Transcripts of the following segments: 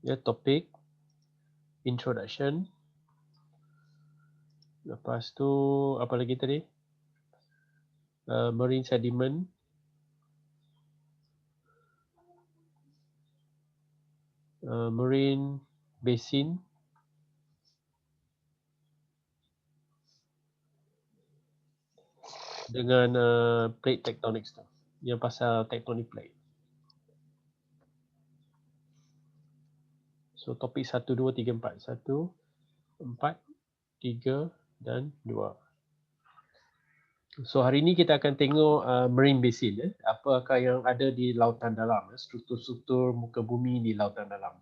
Ya, topik introduction. Lepas tu apa lagi tadi? Marine sediment. Marine basin. Dengan plate tectonics tu. Yang pasal tectonic plate. So topik 1, 2, 3, 4. 1, 4, 3 dan 2. So hari ini kita akan tengok marine basin. Apakah yang ada di lautan dalam. Struktur-struktur muka bumi di lautan dalam.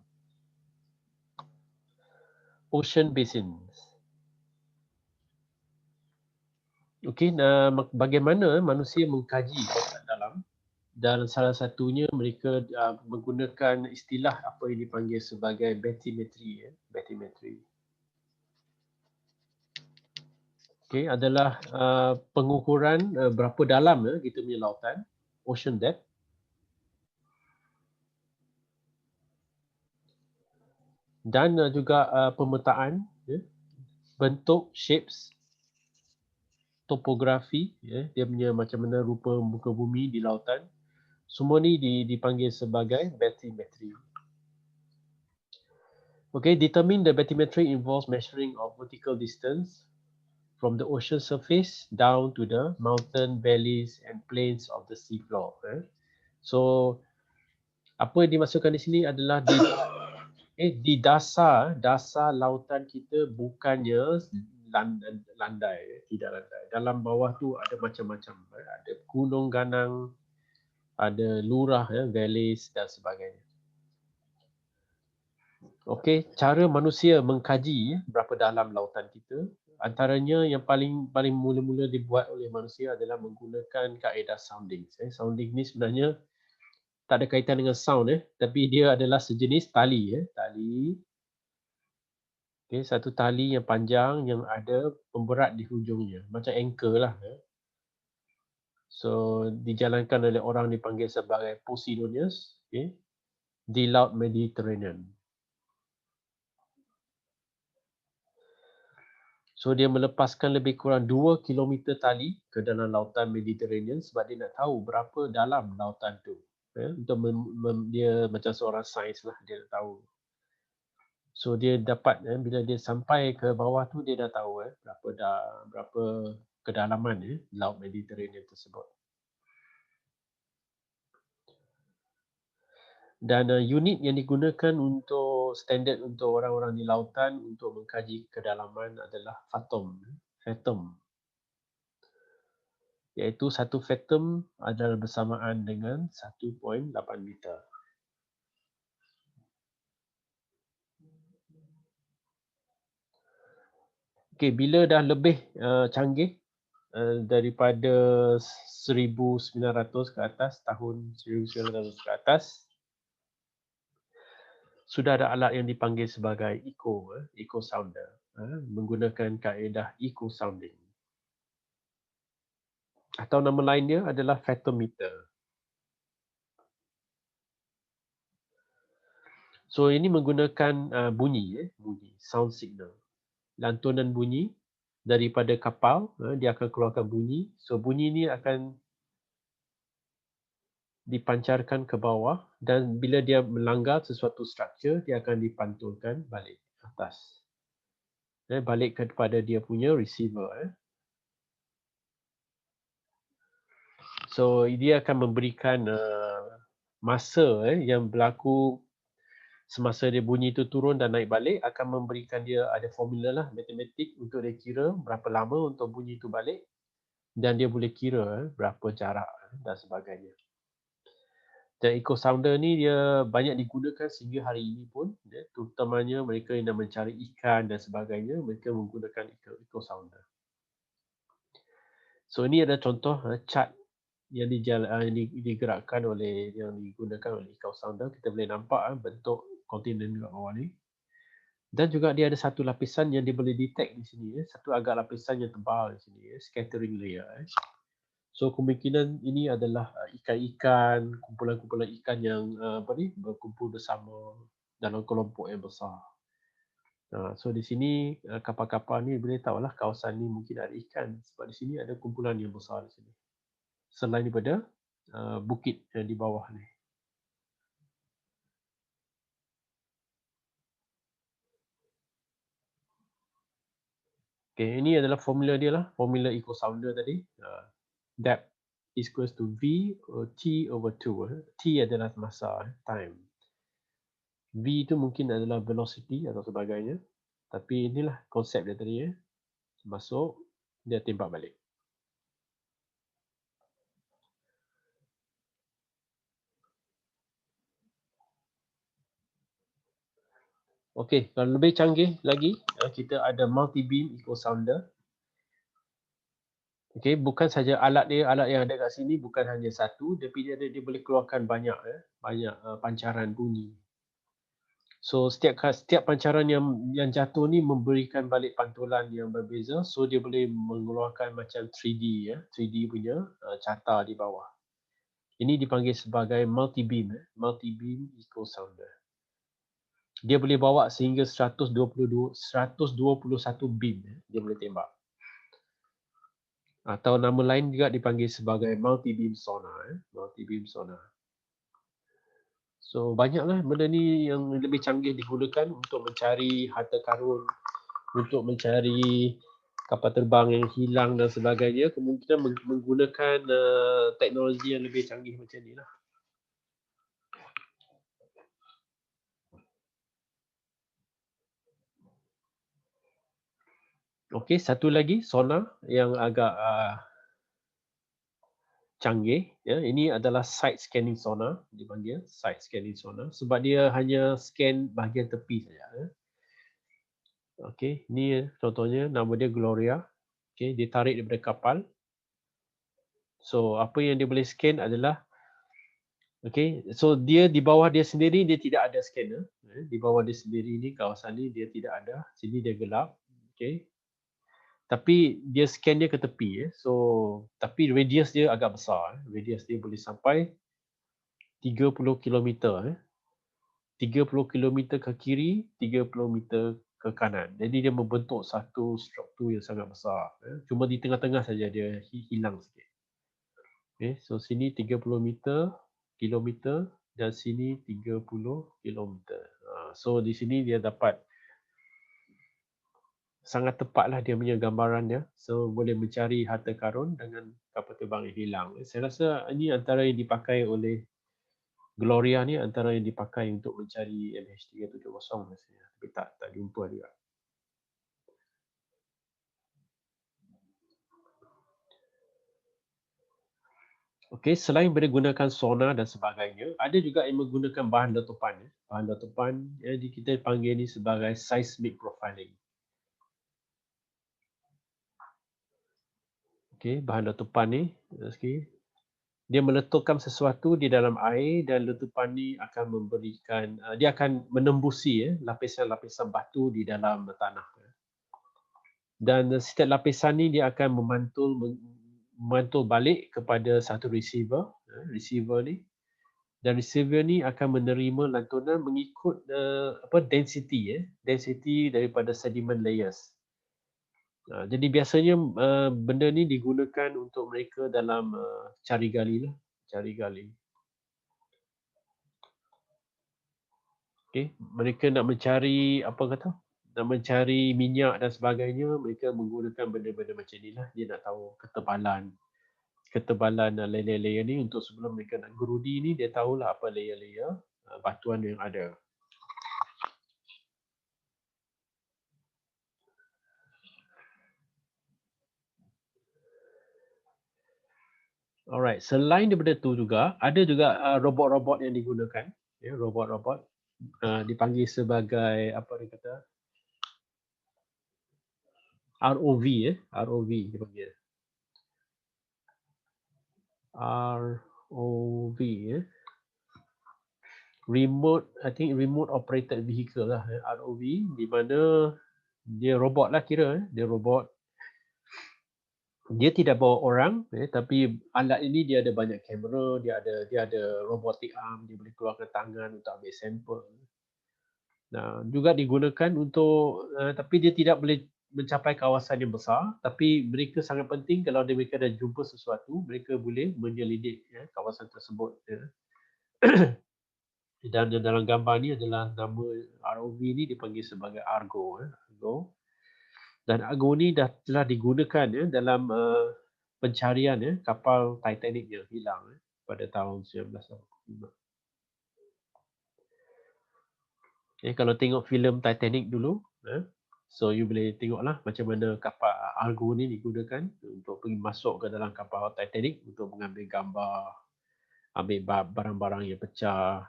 Ocean basins. Okey, bagaimana manusia mengkaji lautan dalam? Dan salah satunya mereka menggunakan istilah apa yang dipanggil sebagai bathymetry. Bathymetry. Okey, adalah pengukuran berapa dalam kita punya lautan, ocean depth. Dan juga pemetaan bentuk, shapes, topografi, dia punya macam mana rupa muka bumi di lautan. Semua ni dipanggil sebagai bathymetry. Okay, determine the bathymetry involves measuring of vertical distance from the ocean surface down to the mountain valleys and plains of the seafloor. So, apa yang dimasukkan di sini adalah di dasar lautan kita bukannya landai, tidak landai. Dalam bawah tu ada macam-macam, ada gunung ganang, ada lurah, valleys dan sebagainya. Okey, cara manusia mengkaji berapa dalam lautan kita, antaranya yang paling mula-mula dibuat oleh manusia adalah menggunakan kaedah sounding. Sounding ni sebenarnya tak ada kaitan dengan sound, tapi dia adalah sejenis tali. Tali. Okay, satu tali yang panjang yang ada pemberat di hujungnya, macam anchor lah. So dijalankan oleh orang dipanggil sebagai Posidonius, di Laut Mediterranean. So dia melepaskan lebih kurang 2 km tali ke dalam lautan Mediterranean sebab dia nak tahu berapa dalam lautan tu. Untuk dia macam seorang sains lah, dia nak tahu. So dia dapat bila dia sampai ke bawah tu dia dah tahu berapa kedalaman Laut Mediterranean tersebut. Dan unit yang digunakan untuk standard untuk orang-orang di lautan untuk mengkaji kedalaman adalah fathom. Iaitu 1 fathom adalah bersamaan dengan 1.8 meter. Okey, bila dah lebih canggih daripada 1900 ke atas, tahun 1900 ke atas, sudah ada alat yang dipanggil sebagai echo sounder, menggunakan kaedah echo sounding. Atau nama lainnya adalah fathometer. So ini menggunakan bunyi, sound signal. Lantunan bunyi daripada kapal, dia akan keluarkan bunyi. So bunyi ni akan dipancarkan ke bawah dan bila dia melanggar sesuatu struktur, dia akan dipantulkan balik ke atas. Balik kepada dia punya receiver. So dia akan memberikan masa yang berlaku semasa dia bunyi itu turun dan naik balik, akan memberikan dia ada formula lah matematik untuk dia kira berapa lama untuk bunyi itu balik dan dia boleh kira berapa jarak dan sebagainya. Dan echo sounder ni dia banyak digunakan sehingga hari ini pun, terutamanya mereka yang nak mencari ikan dan sebagainya, mereka menggunakan echo sounder. So ini ada contoh chart yang digerakkan oleh yang digunakan oleh echo sounder. Kita boleh nampak bentuk kontinen kat bawah ni. Dan juga dia ada satu lapisan yang dia boleh detect di sini, satu agak lapisan yang tebal di sini, scattering layer. So kemungkinan ini adalah ikan-ikan, kumpulan-kumpulan ikan yang berkumpul bersama. dalam kelompok yang besar. So di sini kapal-kapal ni boleh tahulah kawasan ni mungkin ada ikan sebab di sini ada kumpulan yang besar di sini. Selain daripada bukit yang di bawah ni. Okay, ini adalah formula dia lah, formula eco sounder tadi. Depth is equals to V or T over 2. T adalah masa, time. V itu mungkin adalah velocity atau sebagainya. Tapi inilah konsep dia tadi. Masuk, dia tembak balik. Okey, kalau lebih canggih lagi, kita ada multi-beam eco sounder. Okey, bukan saja alat yang ada kat sini bukan hanya satu, tapi dia boleh keluarkan banyak pancaran bunyi. So setiap pancaran yang jatuh ni memberikan balik pantulan yang berbeza, so dia boleh mengeluarkan macam 3D 3D punya carta di bawah. Ini dipanggil sebagai multi-beam eco sounder. Dia boleh bawa sehingga 121 beam dia boleh tembak. Atau nama lain juga dipanggil sebagai multi-beam sonar. Multi-beam sonar. So banyaklah benda ni yang lebih canggih digunakan untuk mencari harta karun, untuk mencari kapal terbang yang hilang dan sebagainya. Kemungkinan menggunakan teknologi yang lebih canggih macam ni lah. Okey, satu lagi sonar yang agak canggih, ini adalah side scanning sonar, dipanggil side scanning sonar sebab dia hanya scan bahagian tepi saja. Okey, ni contohnya nama dia Gloria. Okey, dia tarik daripada kapal. So apa yang dia boleh scan adalah so dia di bawah dia sendiri dia tidak ada scanner. Di bawah dia sendiri ni kawasan ni dia tidak ada. Sini dia gelap. Okey. Tapi dia scan dia ke tepi. So tapi radius dia agak besar. Radius dia boleh sampai 30 km. 30 km ke kiri, 30 meter ke kanan. Jadi dia membentuk satu struktur yang sangat besar. Cuma di tengah-tengah saja dia hilang sikit. Okay, so sini 30 kilometer dan sini 30 kilometer. So di sini dia dapat sangat tepatlah dia punya gambaran dia. So boleh mencari harta karun dengan kapal terbang yang hilang. Saya rasa ini antara yang dipakai oleh Gloria ni antara yang dipakai untuk mencari MH370 rasanya. Tapi tak jumpa juga. Okey, selain boleh gunakan sonar dan sebagainya, ada juga yang menggunakan bahan letupan. Bahan letupan yang kita panggil ni sebagai seismic profiling. Okey, bahan letupan ni, dia meletupkan sesuatu di dalam air dan letupan ni akan memberikan, dia akan menembusi lapisan-lapisan batu di dalam tanah. Dan setiap lapisan ni dia akan memantul balik kepada satu receiver ni. Dan receiver ni akan menerima lantunan mengikut density daripada sediment layers. Jadi biasanya benda ni digunakan untuk mereka dalam cari gali. Okay, mereka nak mencari nak mencari minyak dan sebagainya, mereka menggunakan benda-benda macam ni lah. Dia nak tahu ketebalan layer-layer ni untuk sebelum mereka nak gerudi ni, dia tahulah apa layer-layer batuan yang ada. Alright, selain daripada tu juga, ada juga robot-robot yang digunakan. Robot-robot dipanggil sebagai ROV ROV dipanggil. ROV remote operated vehicle lah, ROV, di mana dia robot lah dia robot. Dia tidak bawa orang, tapi alat ini dia ada banyak kamera, dia ada robotic arm, dia boleh keluarkan tangan untuk ambil sampel. Juga digunakan untuk tapi dia tidak boleh mencapai kawasan yang besar, tapi mereka sangat penting kalau mereka dah jumpa sesuatu, mereka boleh menyelidik kawasan tersebut. Dan dalam gambar ni adalah nama ROV ni dipanggil sebagai Argo. Argo. Dan Argo ni telah digunakan dalam pencarian kapal Titanic yang hilang pada tahun 1985. Kalau tengok filem Titanic dulu, so you boleh tengoklah macam mana kapal Argo ni digunakan untuk pergi masuk ke dalam kapal Titanic untuk mengambil gambar, ambil barang-barang yang pecah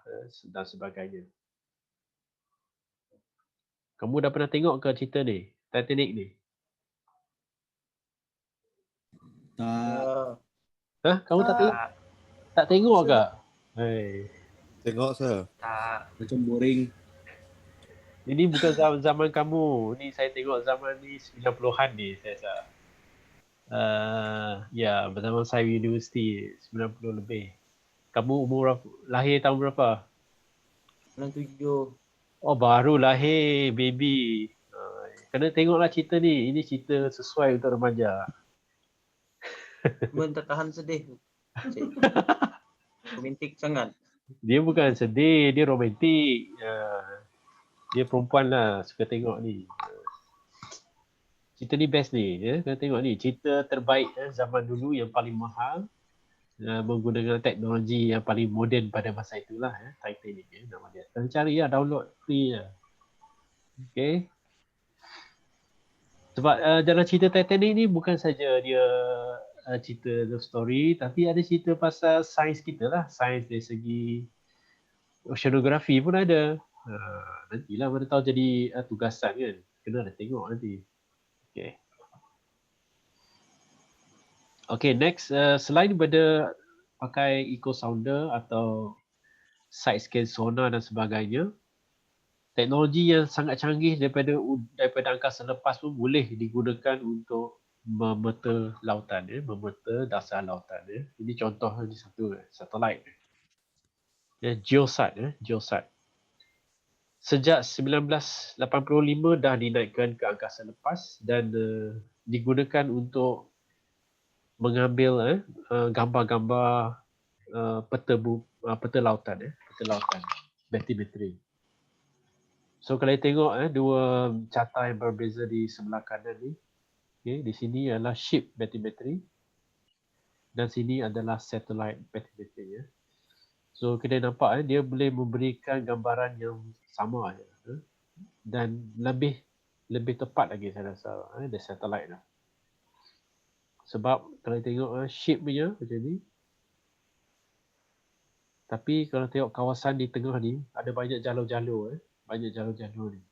dan sebagainya. Kamu dah pernah tengok ke cerita ni, Titanic ni? Tak. Kamu tak tengok? Tak tengok ke? Tengok sir. Tak. Macam boring. Ini bukan zaman kamu. Ni saya tengok zaman ni 90-an ni saya rasa. Ya, zaman saya universiti 90 lebih. Kamu umur lahir tahun berapa? 97. Oh, baru lahir, baby. Kena tengoklah cerita ni. Ini cerita sesuai untuk remaja. Cuma tertahan sedih. Romantik sangat. Dia bukan sedih, dia romantik. Dia perempuan lah, suka tengok ni. Cerita ni best ni, kena tengok ni. Cerita terbaik zaman dulu yang paling mahal. Menggunakan teknologi yang paling moden pada masa itulah. Titanic nama dia. Kena cari lah, download free lah. Okay. Sebab dalam cerita Titanic ni bukan saja dia cerita love story, tapi ada cerita pasal sains kita lah. Sains dari segi oceanografi pun ada. Nantilah mana tahu jadi tugasan kan. Kena ada tengok nanti. Okay. Okay, next. Selain daripada pakai eco sounder atau side scan sonar dan sebagainya, teknologi yang sangat canggih daripada angkasa lepas pun boleh digunakan untuk memeta lautan, memeta dasar lautan. Ini contoh di satu satelit. Geosat. Sejak 1985 dah dinaikkan ke angkasa lepas dan digunakan untuk mengambil gambar-gambar peta lautan, bathymetry. So kalau tengok dua carta yang berbeza di sebelah kanan ni, di sini adalah ship bathymetry dan sini adalah satellite bathymetry. So kita nampak dia boleh memberikan gambaran yang sama dan lebih tepat lagi saya rasa the satellite lah. Sebab kalau tengok ship punya macam ni, tapi kalau tengok kawasan di tengah ni ada banyak jalur-jalur ni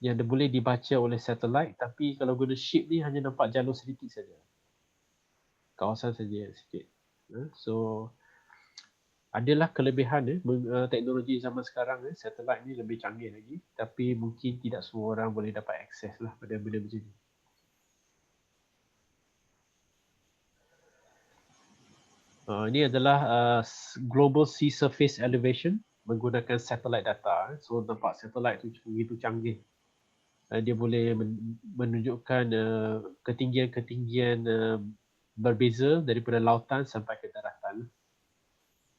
yang boleh dibaca oleh satelit, tapi kalau guna ship ni hanya nampak jalur sedikit saja. Kawasan saja sikit. So adalah kelebihan teknologi zaman sekarang satelit ni lebih canggih lagi, tapi mungkin tidak semua orang boleh dapat akses lah pada benda macam ni. Ini adalah global sea surface elevation menggunakan satellite data. So nampak satellite tu begitu canggih. Dia boleh menunjukkan ketinggian berbeza daripada lautan sampai ke daratan.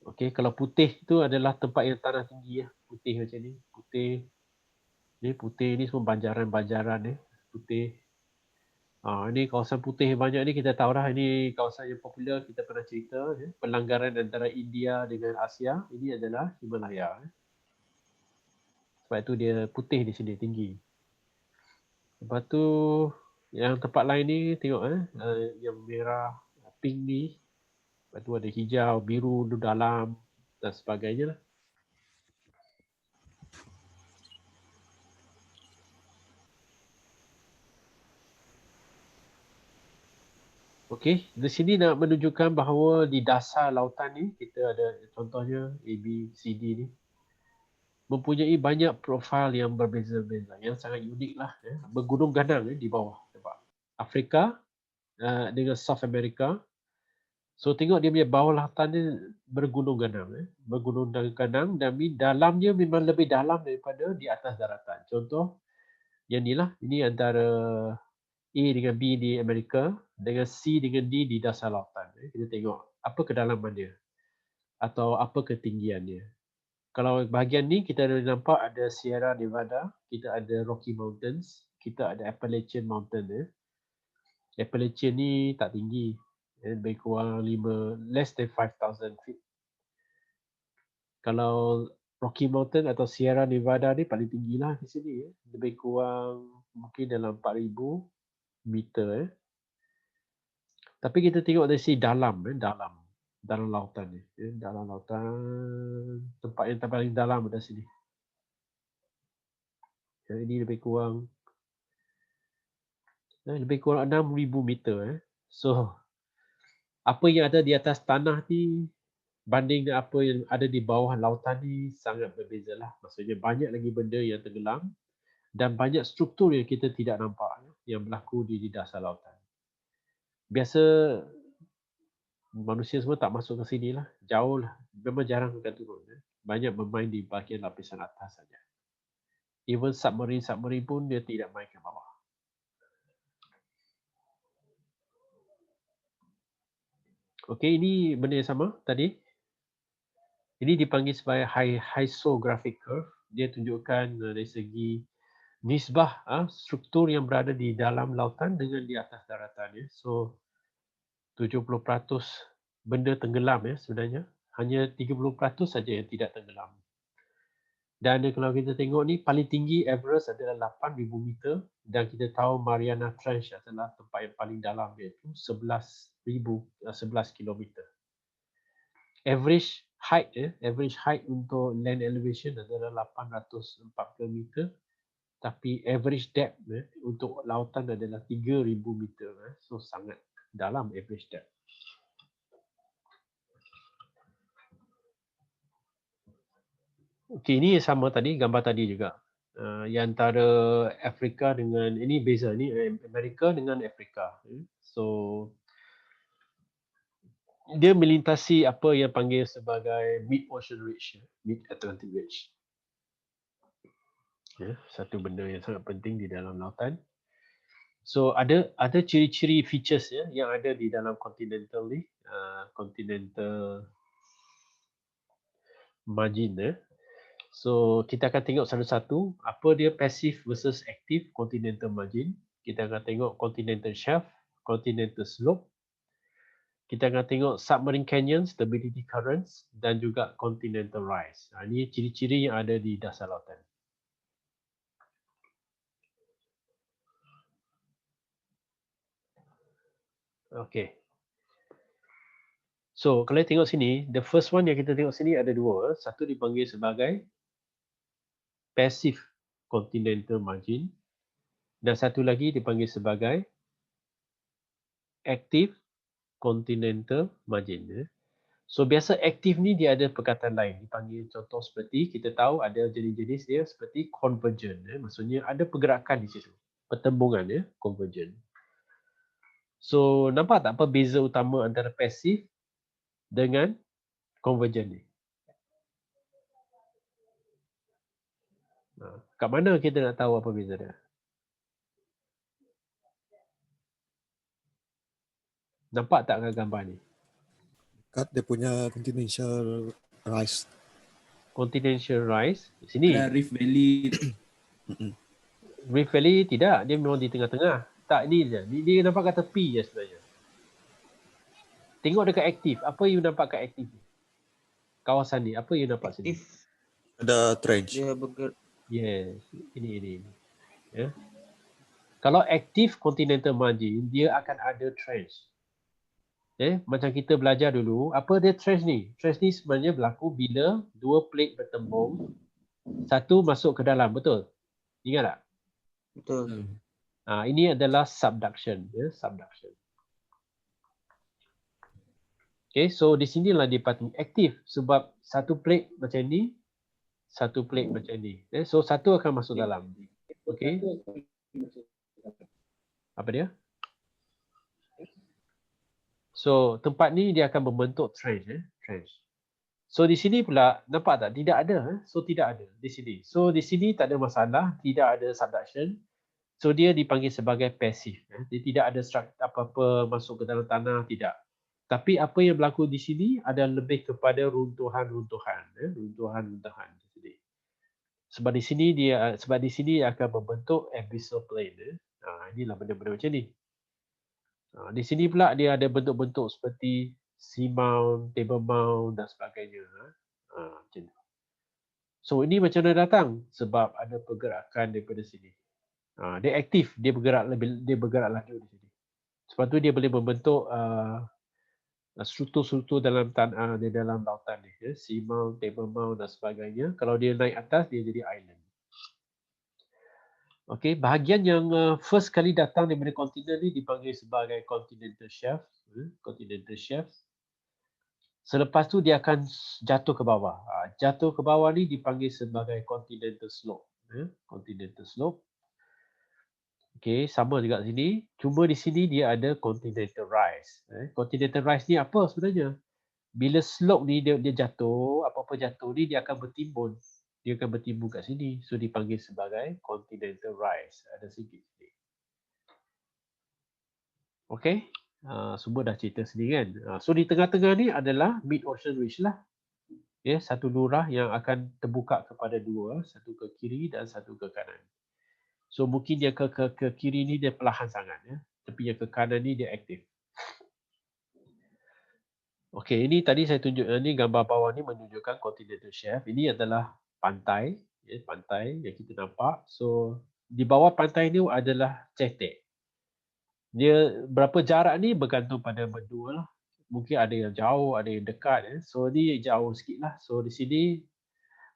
Okey, kalau putih tu adalah tempat yang tanah tinggi putih macam ni. Putih ni semua banjaran-banjaran putih. Ini kawasan putih yang banyak ni kita tahu dah, ini kawasan yang popular, kita pernah cerita pelanggaran antara India dengan Asia. Ini adalah Himalaya. Sebab itu dia putih di sini tinggi. Lepas tu yang tempat lain ni tengok yang merah, pink ni. Lepas tu ada hijau, biru dalam dan sebagainya lah. Okey, di sini nak menunjukkan bahawa di dasar lautan ni kita ada contohnya A, B, C, D ni mempunyai banyak profil yang berbeza-beza, yang sangat unik lah. Bergunung ganang di bawah. Nampak? Afrika dengan South America So tengok dia punya bawah lautan dia bergunung ganang. Bergunung ganang dan dalamnya memang lebih dalam daripada di atas daratan. Contoh, yang ni lah. Ini antara A dengan B di Amerika dengan C dengan D di dasar lautan. Kita tengok apa kedalaman dia atau apa ketinggian dia. Kalau bahagian ni kita ada nampak ada Sierra Nevada, kita ada Rocky Mountains, kita ada Appalachian Mountain. Appalachian ni tak tinggi, lebih kurang less than 5,000 feet. Kalau Rocky Mountain atau Sierra Nevada ni paling tinggi lah di sini, lebih kurang mungkin dalam 4,000 meter. Tapi kita tengok dari sini dalam lautan ni, dalam lautan, tempat yang paling dalam ada sini. Ini lebih kurang 6,000 meter. So apa yang ada di atas tanah ni banding dengan apa yang ada di bawah lautan ni sangat berbeza lah. Maksudnya banyak lagi benda yang tenggelam dan banyak struktur yang kita tidak nampak yang berlaku di dasar lautan. Biasa manusia semua tak masuk ke sini lah. Jauh lah. Memang jarang akan turun. Banyak bermain di bahagian lapisan atas saja. Even submarine pun dia tidak main ke bawah. Okey, ini benda yang sama tadi. Ini dipanggil sebagai isographic curve. Dia tunjukkan dari segi nisbah struktur yang berada di dalam lautan dengan di atas daratan. So 70% benda tenggelam sebenarnya. Hanya 30% saja yang tidak tenggelam. Dan kalau kita tengok ni paling tinggi Everest adalah 8,000 meter dan kita tahu Mariana Trench adalah tempat yang paling dalam iaitu 11 kilometer. Average height untuk land elevation adalah 840 meter, tapi average depth untuk lautan adalah 3,000 meter. So sangat dalam average depth. Okey, ini sama tadi, gambar tadi juga. Yang antara Afrika dengan, ini beza, ni Amerika dengan Afrika. So dia melintasi apa yang panggil sebagai Mid-Ocean Ridge, Mid-Atlantic Ridge. Satu benda yang sangat penting di dalam lautan. So ada ciri-ciri features yang ada di dalam continental ni, continental margin. So kita akan tengok satu-satu apa dia passive versus active continental margin. Kita akan tengok continental shelf, continental slope. Kita akan tengok submarine canyon, stability currents dan juga continental rise. Ini ciri-ciri yang ada di dasar lautan. Okay. So kalau tengok sini, the first one yang kita tengok sini ada dua. Satu dipanggil sebagai passive continental margin dan satu lagi dipanggil sebagai active continental margin. So biasa aktif ni dia ada perkataan lain, dipanggil contoh seperti kita tahu ada jenis-jenis dia seperti convergent. Maksudnya ada pergerakan di situ, pertembungan convergent. So nampak tak apa beza utama antara pasif dengan convergent ni? Kat mana kita nak tahu apa beza dia? Nampak tak gambar ni? Kat dia punya continental rise. Continental rise di sini. Ada Rift Valley. Rift Valley tidak, dia memang di tengah-tengah. Tak, ni je. Dia nampak kat tepi je sebenarnya. Tengok dekat aktif. Apa you nampak kat aktif ni? Kawasan ni, apa you nampak sini? Ada trench. Dia bergerak. Yes, ini. Ya. Kalau aktif continental margin, dia akan ada trench. Macam kita belajar dulu, apa dia trench ni? Trench ni sebenarnya berlaku bila dua plate bertembung, satu masuk ke dalam, betul? Ingat tak? Betul. Ini adalah subduction. Subduction. Okay, so di sinilah dia patut aktif sebab satu plate macam ni, satu plate macam ni. So satu akan masuk dalam. Okay. Apa dia? So tempat ni dia akan membentuk trench, trench. So di sini pula nampak tak tidak ada, so tidak ada di sini. So di sini tak ada masalah, tidak ada subduction. So dia dipanggil sebagai pasif. Dia tidak ada apa-apa masuk ke dalam tanah, tidak. Tapi apa yang berlaku di sini ada lebih kepada runtuhan-runtuhan, runtuhan-runtuhan di sini. Sebab di sini dia akan membentuk abyssal plane. Inilah benda-benda macam ni. Di sini pula dia ada bentuk-bentuk seperti seamount, table mount dan sebagainya. Macam tu. So ini macam mana datang? Sebab ada pergerakan daripada sini. Dia aktif, dia bergerak laju di sini. Sebab tu dia boleh membentuk struktur-struktur dalam di dalam lautan ni, seamount, table mount dan sebagainya. Kalau dia naik atas dia jadi island. Okey, bahagian yang first kali datang daripada kontinen ni dipanggil sebagai continental shelf, continental shelf. Selepas tu dia akan jatuh ke bawah. Jatuh ke bawah ni dipanggil sebagai continental slope, continental slope. Okey, sama juga sini. Cuma di sini dia ada continental rise. Continental rise ni apa sebenarnya? Bila slope ni dia jatuh, apa-apa jatuh ni dia akan bertimbun. Dia akan bertimbun kat sini. So dipanggil sebagai continental rise. Ada sikit sini. Okey. Semua dah cerita sendiri kan. So di tengah-tengah ni adalah mid ocean ridge lah. Satu lurah yang akan terbuka kepada dua, satu ke kiri dan satu ke kanan. So mungkin dia ke kiri ni dia perlahan sangat, tapi yang ke kanan ni dia aktif. Okey, ini tadi saya tunjuk, ni gambar bawah ni menunjukkan continental shelf. Ini adalah pantai, pantai yang kita nampak. So di bawah pantai ni adalah cetek. Dia berapa jarak ni bergantung pada berdua lah. Mungkin ada yang jauh, ada yang dekat. So ni jauh sikit lah. So di sini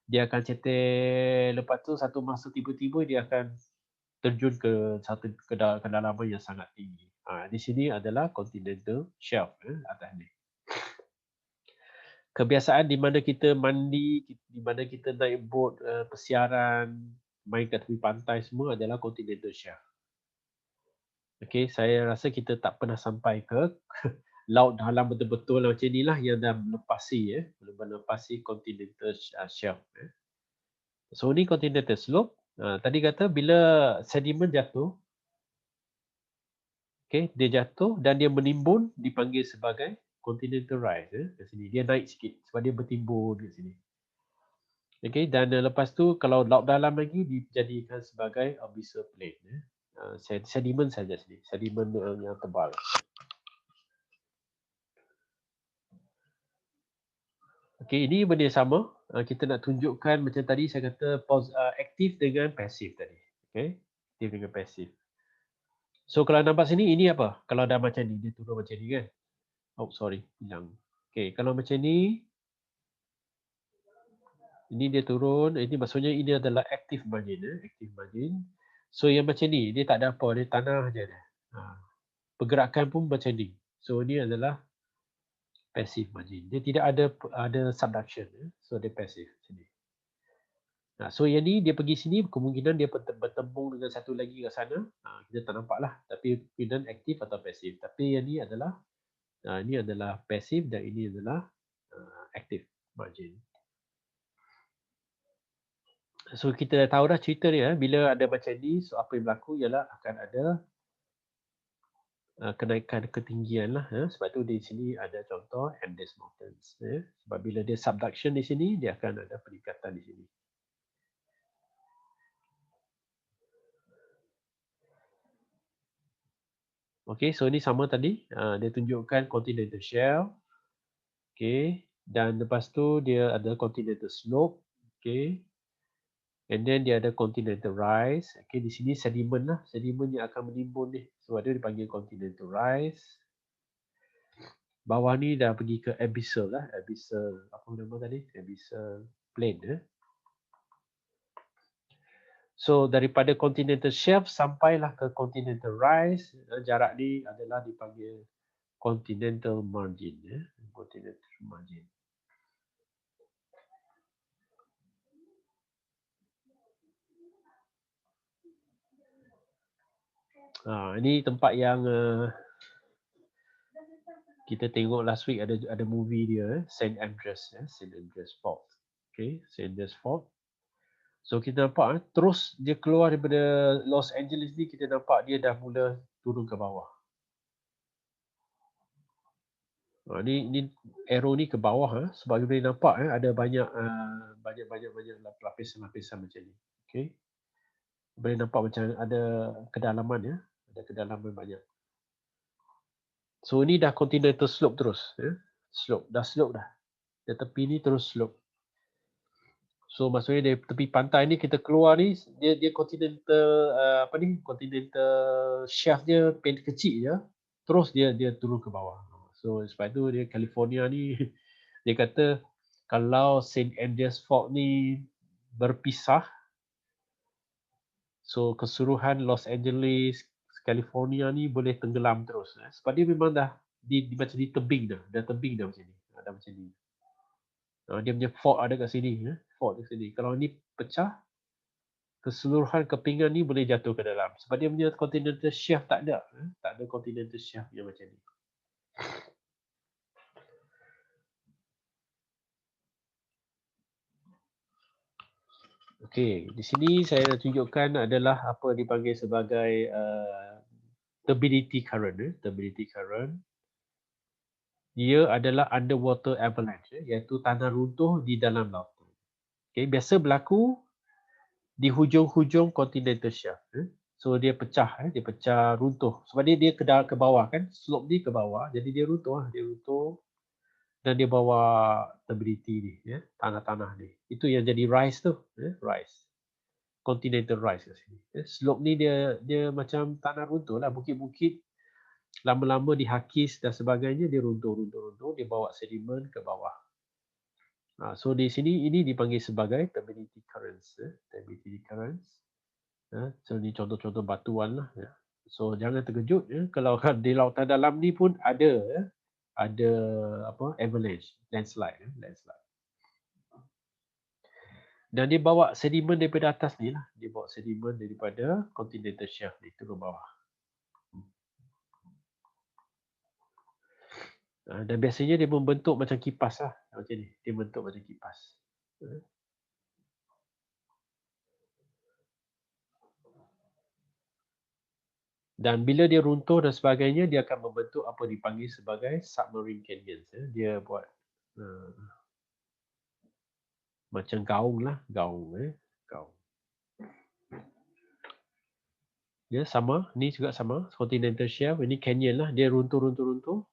dia akan cetek, lepas tu satu masa tiba-tiba dia akan terjun ke satu kedalaman yang sangat tinggi. Di sini adalah continental shelf atas ni. Kebiasaan di mana kita mandi, di mana kita naik bot persiaran, main kat tepi pantai semua adalah continental shelf. Okey, saya rasa kita tak pernah sampai ke laut dalam betul-betul macam inilah yang dah melepasi continental shelf. So ni continental slope. Tadi kata bila sedimen jatuh, okey, dia jatuh dan dia menimbun dipanggil sebagai continental rise. Kat sini dia naik sikit sebab dia bertimbun kat sini. Okey, dan lepas tu kalau laut dalam lagi dijadikan sebagai abyssal plane. Sedimen saja sini, sedimen yang tebal. Okey, ini benda sama. Kita nak tunjukkan macam tadi saya kata aktif dengan pasif tadi. Okey, aktif dengan pasif. So kalau nampak sini ini apa? Kalau dah macam ni, dia turun macam ni kan? Oh sorry, hilang. Okey, kalau macam ni, ini dia turun. Ini maksudnya ini adalah active margin. Active margin. So yang macam ni, dia tak ada apa, dia tanah je. Pergerakan pun macam ni. So ini adalah passive margin. Dia tidak ada subduction. So dia passive sini. So yang ni dia pergi sini, kemungkinan dia bertembung dengan satu lagi ke sana. Kita tak nampak lah. Tapi kemungkinan aktif atau pasif. Tapi yang ni adalah pasif dan ini adalah active margin. So kita dah tahu dah cerita dia. Bila ada macam ni, so apa yang berlaku ialah akan ada kenaikan ketinggian lah. Sebab tu di sini ada contoh Andes Mountains. Sebab bila dia subduction di sini, dia akan ada peningkatan di sini. Okay, so ni sama tadi. Dia tunjukkan continental shelf. Okay, dan lepas tu dia ada continental slope. Okay, and then dia ada continental rise. Okay, di sini sedimen lah. Sedimen yang akan menimbun ni. Sebab dia dipanggil continental rise. Bawah ni dah pergi ke abyssal lah. Abyssal, apa nama tadi? Abyssal plane. So daripada continental shelf sampailah ke continental rise, jarak ni adalah dipanggil continental margin. Continental margin. Ini tempat yang Kita tengok last week ada movie dia, St. Andreas, St. Andreas Fault. Okay, St. Andreas Fault. So kita nampak terus dia keluar daripada Los Angeles ni, kita nampak dia dah mula turun ke bawah. Ni arrow ni ke bawah sebab kita boleh nampak ada banyak lapisan-lapisan macam ni. Okay. Boleh nampak macam ada kedalaman ada kedalaman banyak. So ni dah continental slope terus slope dah. Dari tepi ni terus slope. So maksudnya dari tepi pantai ni kita keluar ni dia continental continental shelf dia pendek kecil je, terus dia turun ke bawah. So sebab tu dia California ni dia kata kalau St. Andreas Fault ni berpisah, so keseluruhan Los Angeles, California ni boleh tenggelam terus. Sebab dia memang dah macam di tebing dah tebing dah macam ni. Dah macam ni. Dia punya fault ada kat sini. Fault di sini. Kalau ni pecah, keseluruhan kepingan ni boleh jatuh ke dalam. Sebab dia punya continental shelf tak ada. Tak ada continental shelf yang macam ni. Okey, di sini saya nak tunjukkan adalah apa dipanggil sebagai turbidity current. Turbidity current. Dia adalah underwater avalanche, iaitu tanah runtuh di dalam lautan. Okay, biasa berlaku di hujung-hujung continental shelf. So dia pecah, dia pecah runtuh. Sebab dia ke bawah kan, slope ni ke bawah, jadi dia runtuh, dan dia bawa turbidity ni, tanah-tanah ni. Itu yang jadi rise tu, rise. Continental rise kat sini. Slope ni dia macam tanah runtuh lah, bukit-bukit lama-lama dihakis dan sebagainya, dia runtuh, dia bawa sedimen ke bawah. So di sini ini dipanggil sebagai turbidity currents. Turbidity currents. So ni contoh-contoh batuan lah. So jangan terkejut kalau di lautan dalam ni pun ada avalanche, landslide. Dan dia bawa sedimen daripada atas ni lah. Dia bawa sedimen daripada continental shelf ni turun bawah. Dan biasanya dia membentuk macam kipas lah. Macam ni. Dia bentuk macam kipas. Dan bila dia runtuh dan sebagainya, dia akan membentuk apa dipanggil sebagai submarine canyons. Dia buat macam gaung lah. Gaung. Dia sama. Ni juga sama. Continental shelf. Ini canyon lah. Dia runtuh.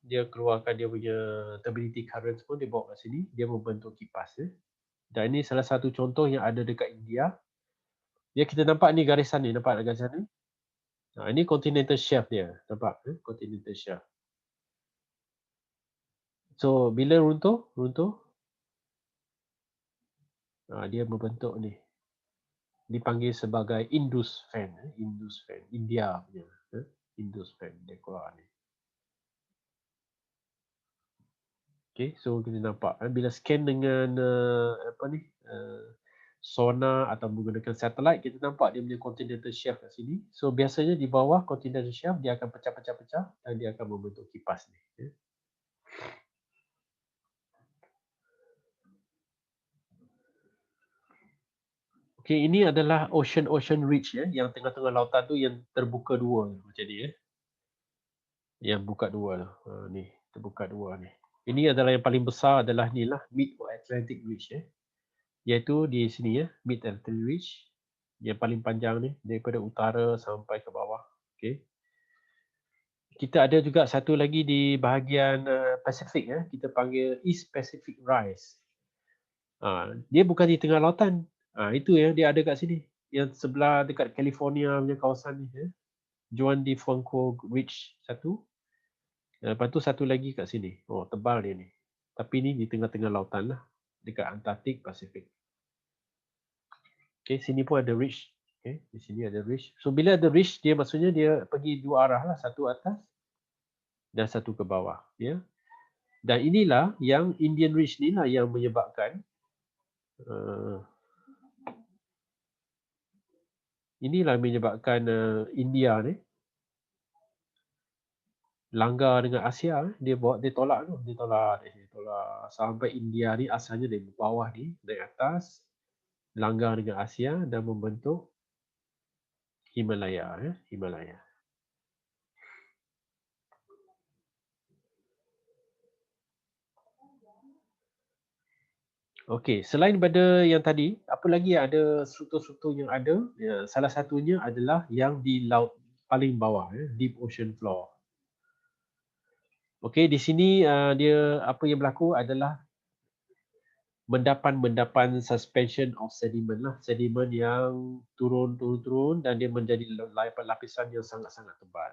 Dia keluarkan dia punya turbidity currents pun dia bawa kat sini. Dia membentuk kipas. Dan ini salah satu contoh yang ada dekat India. Ya, kita nampak ni garisan ni. Nampak garisan ni? Ini continental shelf dia. Nampak? Continental shelf. So, bila runtuh, dia membentuk ni. Dipanggil sebagai Indus fan. India punya. Indus fan. Dia keluar ni. Okay, so kita nampak. Bila scan dengan sonar atau menggunakan satellite, kita nampak dia punya continental shelf kat sini. So biasanya di bawah continental shelf dia akan pecah-pecah dan dia akan membentuk kipas ni. Okay, ini adalah ocean ridge yang tengah-tengah lautan tu yang terbuka dua macam ni Yang buka dua ni, terbuka dua ni. Ini adalah yang paling besar adalah ni lah, Mid-Atlantic Ridge iaitu di sini Mid-Atlantic Ridge. Yang paling panjang ni daripada utara sampai ke bawah. Okay. Kita ada juga satu lagi di bahagian Pasifik kita panggil East Pacific Rise. Dia bukan di tengah lautan. Itu yang dia ada kat sini. Yang sebelah dekat California punya kawasan ni Juan de Fuenco Ridge satu. Lepas tu satu lagi kat sini. Tebal dia ni. Tapi ni di tengah-tengah lautan lah. Dekat Antarctic Pasifik. Okay, sini pun ada ridge. Okay, di sini ada ridge. So bila ada ridge, dia maksudnya dia pergi dua arah lah, satu atas dan satu ke bawah. Dan inilah yang Indian Ridge ni lah yang menyebabkan India ni langgar dengan Asia, dia tolak tu, dia tolak sampai India ni asalnya dari bawah ni naik atas, langgar dengan Asia dan membentuk Himalaya. Himalaya. Okey, selain pada yang tadi, apa lagi yang ada struktur-struktur yang ada? Ya, salah satunya adalah yang di laut paling bawah, deep ocean floor. Okey, di sini dia apa yang berlaku adalah mendapan suspension of sediment lah, sedimen yang turun dan dia menjadi lapisan yang sangat-sangat tebal.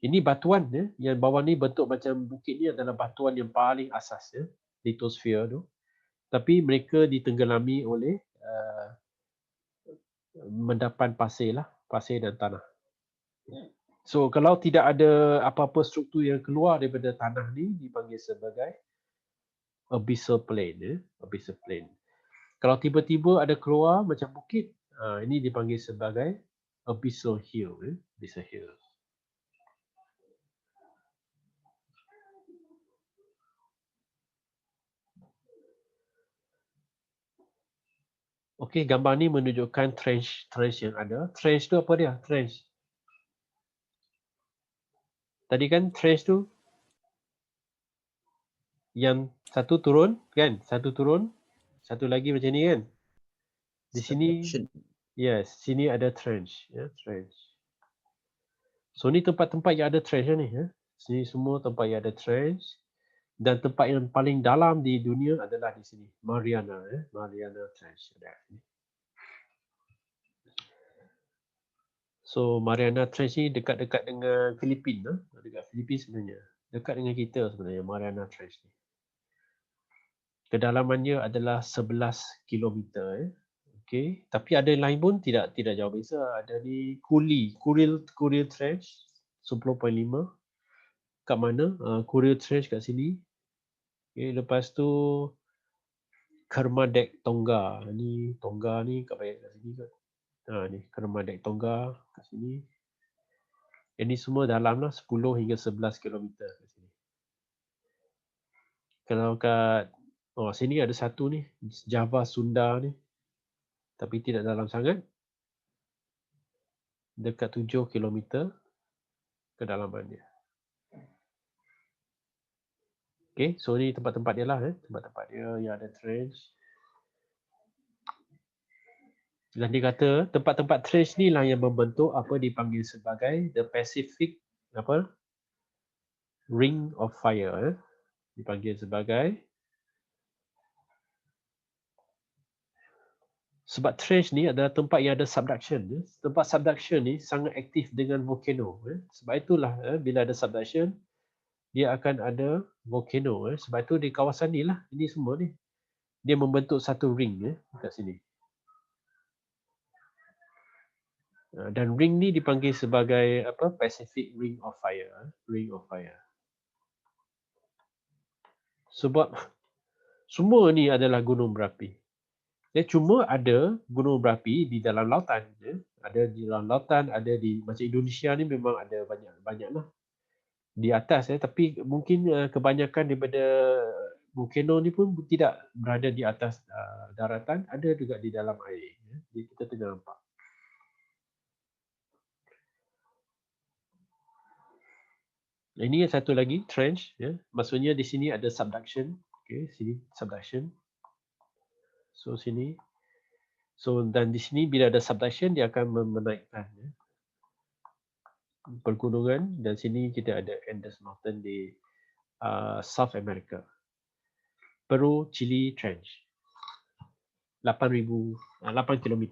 Ini batuan yang bawah ni bentuk macam bukit ni adalah batuan yang paling asas litosfer tu. Tapi mereka ditenggelami oleh mendapan pasir dan tanah. So kalau tidak ada apa-apa struktur yang keluar daripada tanah ni dipanggil sebagai abyssal plain. Abyssal plain. Kalau tiba-tiba ada keluar macam bukit, ini dipanggil sebagai abyssal hill. Abyssal hill. Okey, gambar ni menunjukkan trench yang ada. Trench tu apa dia? Trench. Tadi kan trench tu yang satu turun kan? Satu turun, satu lagi macam ni kan? Di sini, yes, sini ada trench, trench. So ni tempat-tempat yang ada trench ni, Sini semua tempat yang ada trench dan tempat yang paling dalam di dunia adalah di sini, Mariana, Mariana Trench. So Mariana Trench ni dekat-dekat dengan Filipina, dekat Filipina sebenarnya, dekat dengan kita sebenarnya Mariana Trench ni. Kedalamannya adalah 11 km. Okey, tapi ada yang lain pun tidak jauh beza. Ada ni Kuril Trench 10.5. Kat mana? Kuril Trench kat sini. Okey, lepas tu Kermadec Tonga. Ni Tonga ni kat baik kat sini kan. Ni Kermadec Tonga kat sini. Ini semua dalam 10 hingga 11 km kat sini. Kalau kat sini ada satu ni, Java Sunda ni. Tapi tidak dalam sangat. Dekat 7 km kedalamannya. Okay, so ni tempat-tempat dia lah. Tempat-tempat dia yang ada trench. Dan dia kata tempat-tempat trench ni lah yang membentuk apa dipanggil sebagai the Pacific Ring of Fire. Dipanggil sebagai sebab trench ni adalah tempat yang ada subduction. Tempat subduction ni sangat aktif dengan volcano. Sebab itulah bila ada subduction, dia akan ada volcano. Sebab itu di kawasan ni lah, ini semua ni, dia membentuk satu ring kat sini. Dan ring ni dipanggil sebagai Pacific Ring of Fire. Ring of Fire. Sebab semua ni adalah gunung berapi. Cuma ada gunung berapi di dalam lautan. Ada di dalam lautan, ada di macam Indonesia ni memang ada banyak lah di atas. Tapi mungkin kebanyakan daripada volcano ni pun tidak berada di atas daratan, ada juga di dalam air. Jadi kita tengah nampak. Ini satu lagi trench, maksudnya di sini ada subduction. Okay, sini subduction. So sini. So dan di sini bila ada subduction dia akan menaikkan pergunungan, dan sini kita ada Andes Mountain di South America. Peru Chile Trench. 8 km.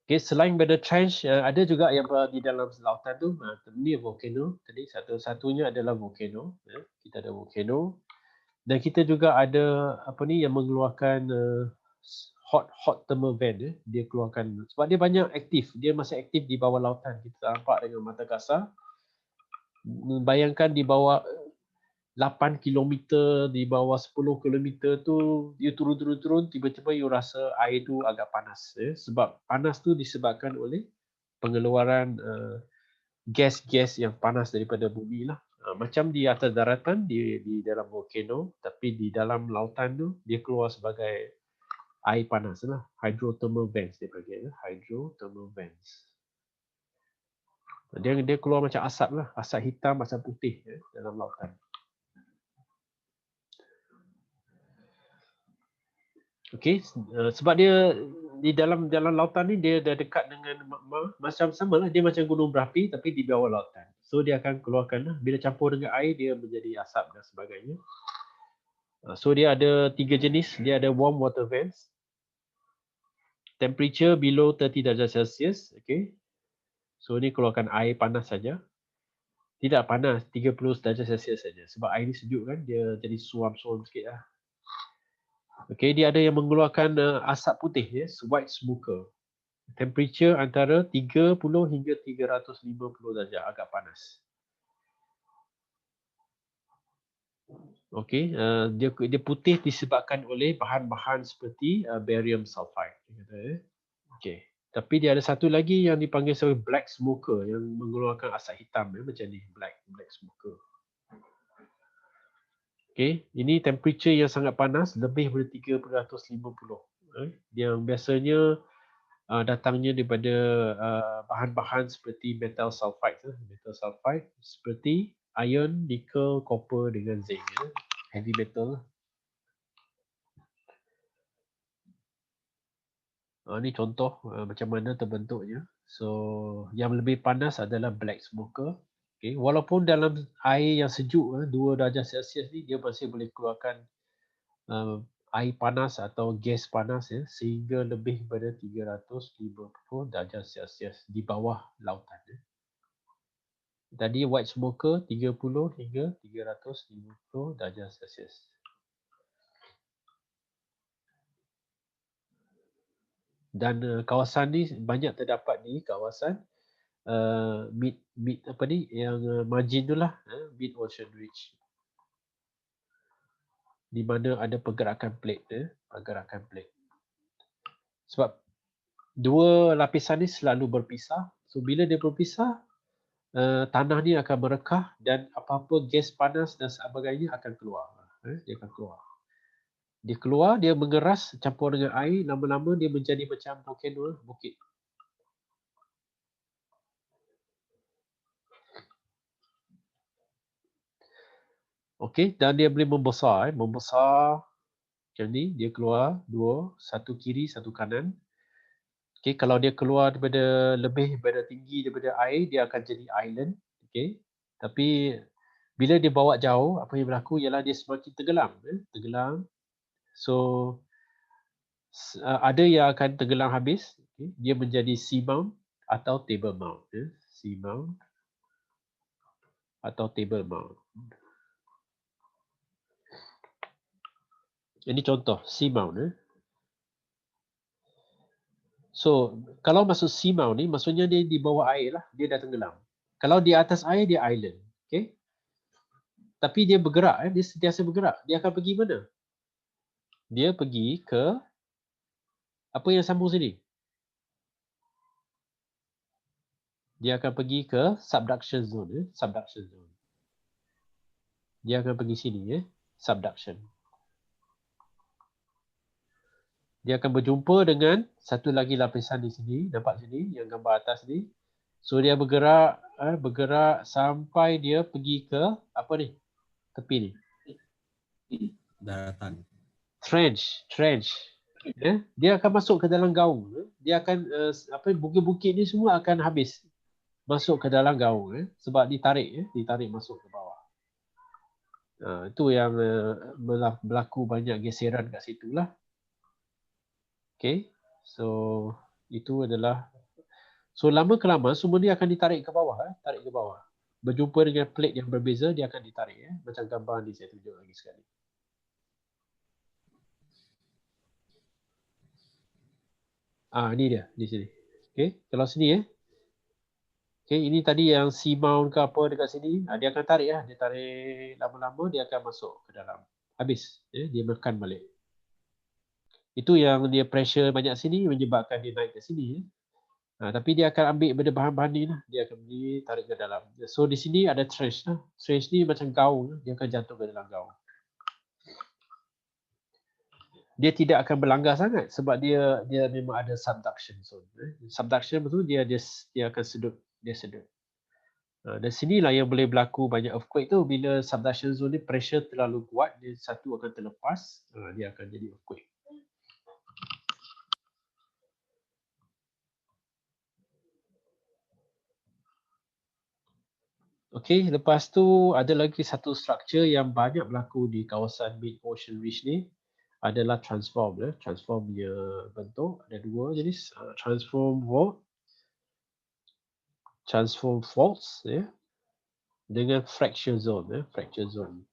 Okay, selain pada trench, ada juga yang di dalam lautan tu. Ini volcano. Tadi satu-satunya adalah volcano. Kita ada volcano. Dan kita juga ada yang mengeluarkan hot thermal vent. Dia keluarkan sebab dia banyak aktif. Dia masih aktif di bawah lautan. Kita nampak dengan mata kasar. Bayangkan di bawah 8 km, di bawah 10 km tu dia turun, tiba-tiba you rasa air tu agak panas. Sebab panas tu disebabkan oleh pengeluaran gas-gas yang panas daripada bumi lah. Macam di atas daratan, di dalam volcano, tapi di dalam lautan tu dia keluar sebagai air panas lah. Hydrothermal vents dia panggil, hydrothermal vents. Dia keluar macam asap lah, asap hitam, asap putih dalam lautan. Okey, sebab dia di dalam lautan ni dia dah dekat dengan magma, macam samalah, dia macam gunung berapi tapi di bawah lautan. So dia akan keluarkan lah, bila campur dengan air dia menjadi asap dan sebagainya. So dia ada 3 jenis, dia ada warm water vents, temperature below 30 darjah Celsius, okey. So ni keluarkan air panas saja. Tidak panas, 30 darjah Celsius saja. Sebab air ni sejuk kan, dia jadi suam-suam sikit lah. Okey, dia ada yang mengeluarkan asap putih, white smoker. Temperature antara 30 hingga 350 darjah, agak panas. Okey, dia putih disebabkan oleh bahan-bahan seperti barium sulfide. Okey. Tapi dia ada satu lagi yang dipanggil sebagai black smoker yang mengeluarkan asap hitam macam ni, black smoker. Okey, ini temperature yang sangat panas, lebih daripada 350. Yang biasanya datangnya daripada bahan-bahan seperti metal sulfide, seperti iron, nickel, copper dengan zinc, heavy metal. Ini contoh macam mana terbentuknya. So yang lebih panas adalah black smoker. Okay. Walaupun dalam air yang sejuk 2 darjah Celsius ni dia masih boleh keluarkan air panas atau gas panas sehingga lebih daripada 350 darjah Celsius di bawah lautan. Tadi white smoker 30 hingga 350 darjah Celsius. Dan kawasan ni banyak terdapat di kawasan mid apa ni yang margin tu lah, mid ocean ridge, di mana ada pergerakan plate, sebab dua lapisan ni selalu berpisah. So bila dia berpisah, tanah ni akan merekah dan apa-apa gas panas dan sebagainya akan keluar. Dia akan keluar. Dia keluar, dia mengeras campur dengan air, lama-lama dia menjadi macam volcano, bukit. Okey, dan dia boleh membesar, macam ni, dia keluar dua, satu kiri, satu kanan. Okey, kalau dia keluar lebih daripada tinggi daripada air, dia akan jadi island. Okey. Tapi bila dia bawa jauh, apa yang berlaku ialah dia semakin tenggelam, tenggelam. So ada yang akan tenggelam habis, dia menjadi seamount atau table mount, seamount atau table mount. Ini contoh seamount. So kalau masuk seamount ni maksudnya dia di bawah air lah, dia dah tenggelam. Kalau di atas air dia island, okey. Tapi dia bergerak, dia sentiasa bergerak. Dia akan pergi mana? Dia pergi ke apa yang sambung sini? Dia akan pergi ke subduction zone, subduction zone. Dia akan pergi sini, subduction. Dia akan berjumpa dengan satu lagi lapisan di sini, nampak sini yang gambar atas ni. So dia bergerak sampai dia pergi ke apa ni? Tepi ni. Daratan. Trench. Dia akan masuk ke dalam gaung. Dia akan bukit-bukit ni semua akan habis masuk ke dalam gaung, sebab ditarik masuk ke bawah. Itu yang berlaku banyak geseran kat situ lah. Okay, so itu adalah lama kelamaan semua ni akan ditarik ke bawah, Berjumpa dengan plate yang berbeza, dia akan ditarik, macam gambar ni saya tunjuk lagi sekali. Ni dia di sini. Okay, kalau sini okay, ini tadi yang seamount ke apa dekat sini, dia akan tarik dia tarik lama-lama dia akan masuk ke dalam. Habis, dia menekan balik. Itu yang dia pressure banyak sini menyebabkan dia naik ke sini. Tapi dia akan ambil benda bahan-bahan ni lah. Dia akan pergi tarik ke dalam. So di sini ada trench lah. Trench ni macam gaung. Dia akan jatuh ke dalam gaung. Dia tidak akan berlanggar sangat sebab dia memang ada subduction zone. Subduction betul dia akan sedut. Dia sedut. Dan sinilah yang boleh berlaku banyak earthquake tu. Bila subduction zone ni pressure terlalu kuat, dia satu akan terlepas, dia akan jadi earthquake. Okey, lepas tu ada lagi satu struktur yang banyak berlaku di kawasan Mid Ocean Ridge ni adalah transform. Transform dia bentuk ada dua jenis, transform faults dengan fracture zone. Fracture zone.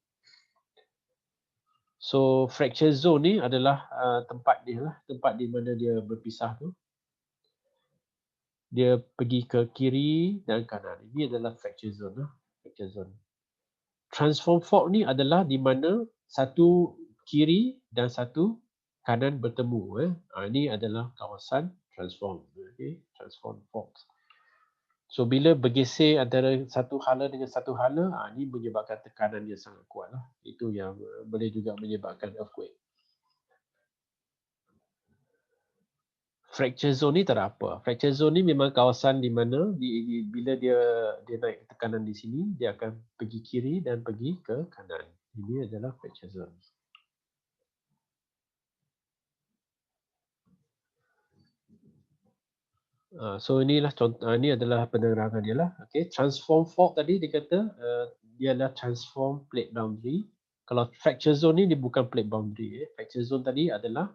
So fracture zone ni adalah tempat dia lah, tempat di mana dia berpisah tu. Dia pergi ke kiri dan kanan. Ini adalah fracture zone lah. Fracture zone. Transform fault ni adalah di mana satu kiri dan satu kanan bertemu. Ini adalah kawasan transform. Transform fault. So bila bergeser antara satu hala dengan satu hala, ini menyebabkan tekanan yang sangat kuat lah. Itu yang boleh juga menyebabkan earthquake. Fracture zone ni tak ada apa. Fracture zone ni memang kawasan di mana bila dia naik tekanan di sini, dia akan pergi kiri dan pergi ke kanan. Ini adalah fracture zone. So inilah contoh, ini adalah penerangan dia lah. Okay. Transform fault tadi dia kata dia adalah transform plate boundary. Kalau fracture zone ni dia bukan plate boundary. Fracture zone tadi adalah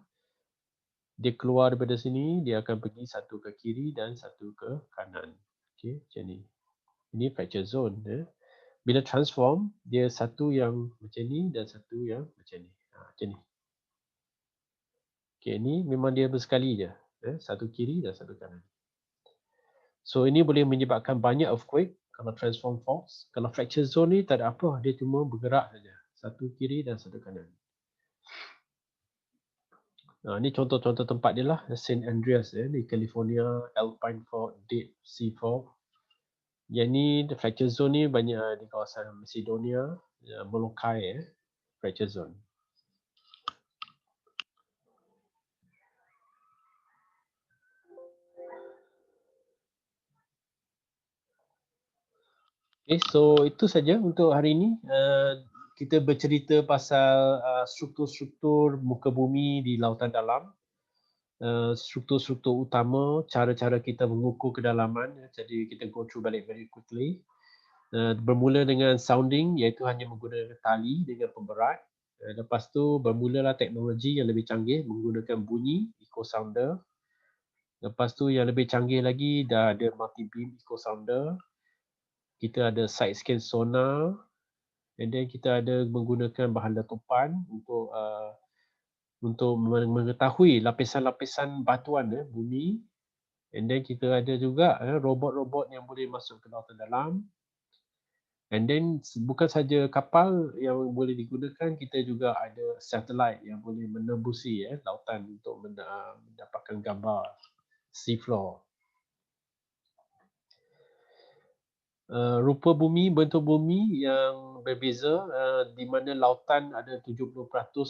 dia keluar daripada sini, dia akan pergi satu ke kiri dan satu ke kanan. Okay, macam ni. Ini fracture zone. Bila transform, dia satu yang macam ni dan satu yang macam ni. Macam ni. Okay, ni memang dia bersekali je. Satu kiri dan satu kanan. So ini boleh menyebabkan banyak earthquake kalau transform faults. Kalau fracture zone ni tak ada apa, dia cuma bergerak saja. Satu kiri dan satu kanan. Ini contoh-contoh tempat dia lah. St. Andreas di California, Alpine Fault, Dead Sea Fault. Yang ni, the fracture zone ni banyak di kawasan Macedonia, Molokai, fracture zone. Okay, so itu saja untuk hari ini. Kita bercerita pasal struktur-struktur muka bumi di lautan dalam. Struktur-struktur utama, cara-cara kita mengukur kedalaman. Jadi kita go through balik very quickly. Bermula dengan sounding, iaitu hanya menggunakan tali dengan pemberat. Lepas tu bermulalah teknologi yang lebih canggih menggunakan bunyi, echo sounder. Lepas tu yang lebih canggih lagi dah ada multi-beam echo sounder. Kita ada side scan sonar. And then kita ada menggunakan bahan letupan untuk mengetahui lapisan-lapisan batuan bumi. And then kita ada juga robot-robot yang boleh masuk ke lautan dalam. And then bukan saja kapal yang boleh digunakan, kita juga ada satelit yang boleh menembusi lautan untuk mendapatkan gambar sea floor. Rupa bumi, bentuk bumi yang berbeza, di mana lautan ada 70%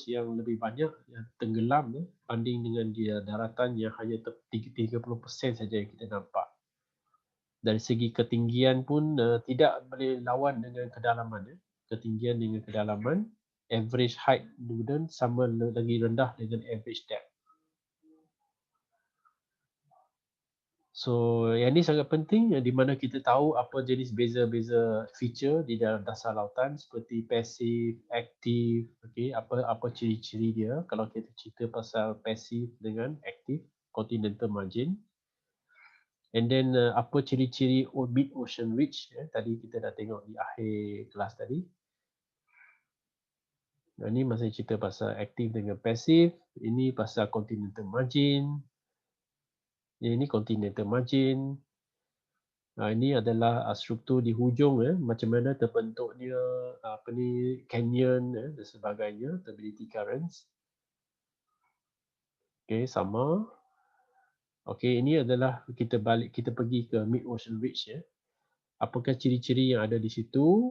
yang lebih banyak yang tenggelam banding dengan dia daratan yang hanya 30% saja yang kita nampak. Dari segi ketinggian pun tidak boleh lawan dengan kedalaman. Ketinggian dengan kedalaman, average height dan sama lagi rendah dengan average depth. So yang ni sangat penting di mana kita tahu apa jenis beza-beza feature di dalam dasar lautan seperti passive, active, okey, apa ciri-ciri dia kalau kita cerita pasal passive dengan active continental margin. And then apa ciri-ciri mid ocean ridge tadi kita dah tengok di akhir kelas tadi. Ini masih cerita pasal active dengan passive, ini pasal continental margin. Ini continental margin. Ini adalah struktur di hujung macam mana terbentuknya canyon dan sebagainya, turbidity currents. Okey, sama. Okey, ini adalah kita pergi ke Mid Ocean Ridge ya. Apakah ciri-ciri yang ada di situ?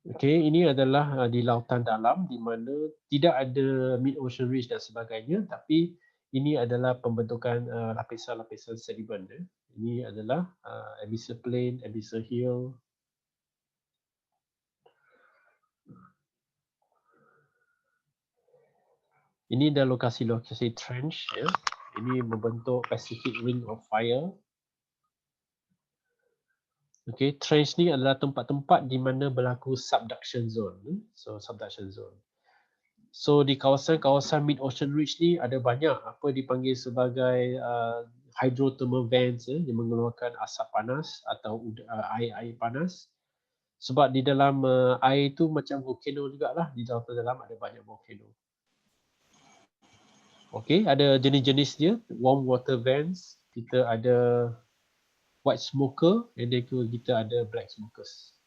Okey, ini adalah di lautan dalam di mana tidak ada Mid Ocean Ridge dan sebagainya, tapi ini adalah pembentukan lapisan-lapisan sedimen ya. Ini adalah abyssal plain, abyssal hill. Ini adalah lokasi-lokasi trench ya. Ini membentuk Pacific Ring of Fire. Okey, trench ni adalah tempat-tempat di mana berlaku subduction zone. So subduction zone. So di kawasan-kawasan Mid Ocean Ridge ni ada banyak apa dipanggil sebagai hydrothermal vents yang mengeluarkan asap panas atau air panas. Sebab di dalam air itu macam volcano jugalah, di dalam ada banyak volcano. Okey, ada jenis-jenis dia, warm water vents, kita ada white smoker, and then kita ada black smokers.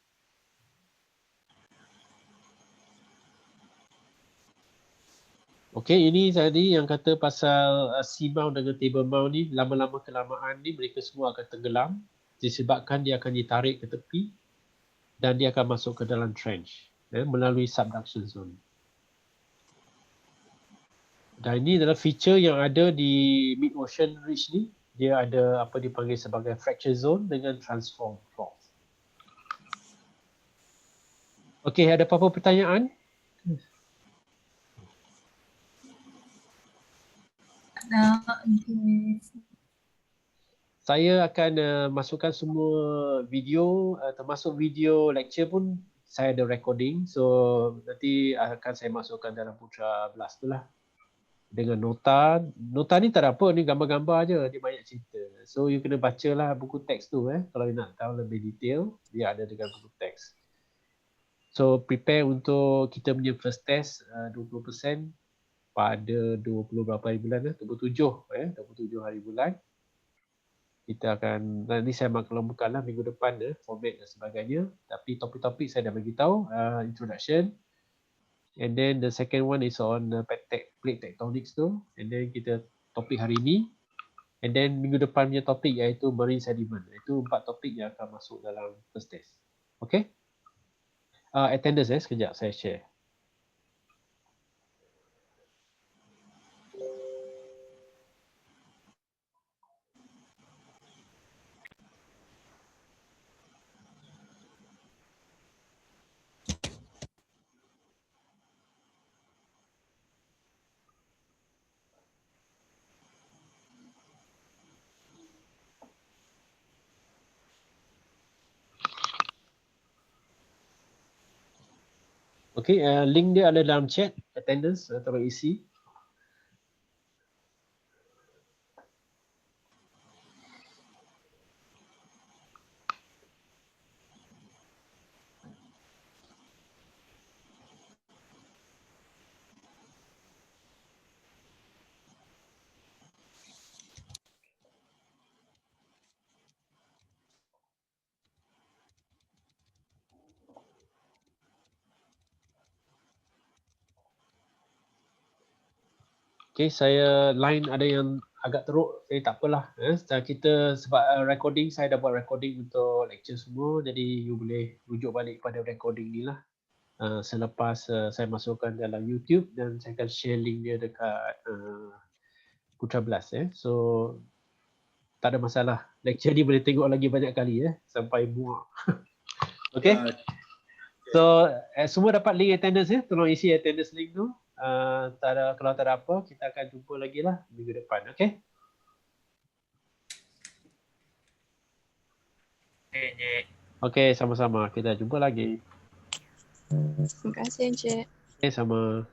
Okey, ini tadi yang kata pasal seamount dengan table mount ni, lama-lama kelamaan ni mereka semua akan tenggelam disebabkan dia akan ditarik ke tepi dan dia akan masuk ke dalam trench melalui subduction zone. Dan ini adalah feature yang ada di Mid Ocean Ridge ni. Dia ada apa dipanggil sebagai fracture zone dengan transform fault. Okey, ada apa-apa pertanyaan? Saya akan masukkan semua video, termasuk video lecture pun saya ada recording. So nanti akan saya masukkan dalam Putra Blast tu lah. Dengan nota. Nota ni tak ada apa, ni gambar-gambar je, dia banyak cerita. So you kena bacalah buku teks tu kalau you nak tahu lebih detail, dia ada dengan buku teks. So prepare untuk kita punya first test 20% pada 20 berapa hari bulan 27 27 hari bulan. Kita akan, nanti saya akan kelompokkanlah minggu depan format dan sebagainya, tapi topik-topik saya dah bagi tahu, introduction. And then the second one is on plate tectonics tu. And then kita topik hari ni. And then minggu depan punya topik iaitu marine sediment. Itu 4 topik yang akan masuk dalam first test. Okay? Attendance sekejap saya share. Okay, link dia ada dalam chat, attendance, tolong isi. Okay, saya line ada yang agak teruk, tak apalah. Kita sebab recording, saya dah buat recording untuk lecture semua, jadi you boleh rujuk balik pada recording ni lah. Selepas saya masukkan dalam YouTube dan saya akan share link dia dekat Putra Blast. So tak ada masalah. Lecture ni boleh tengok lagi banyak kali sampai muak. Okay. So semua dapat link attendance tolong isi attendance link tu. Kalau tak ada apa, kita akan jumpa lagi lah minggu depan. Okay. Okay, sama-sama. Kita jumpa lagi. Terima kasih Encik. Okay, sama.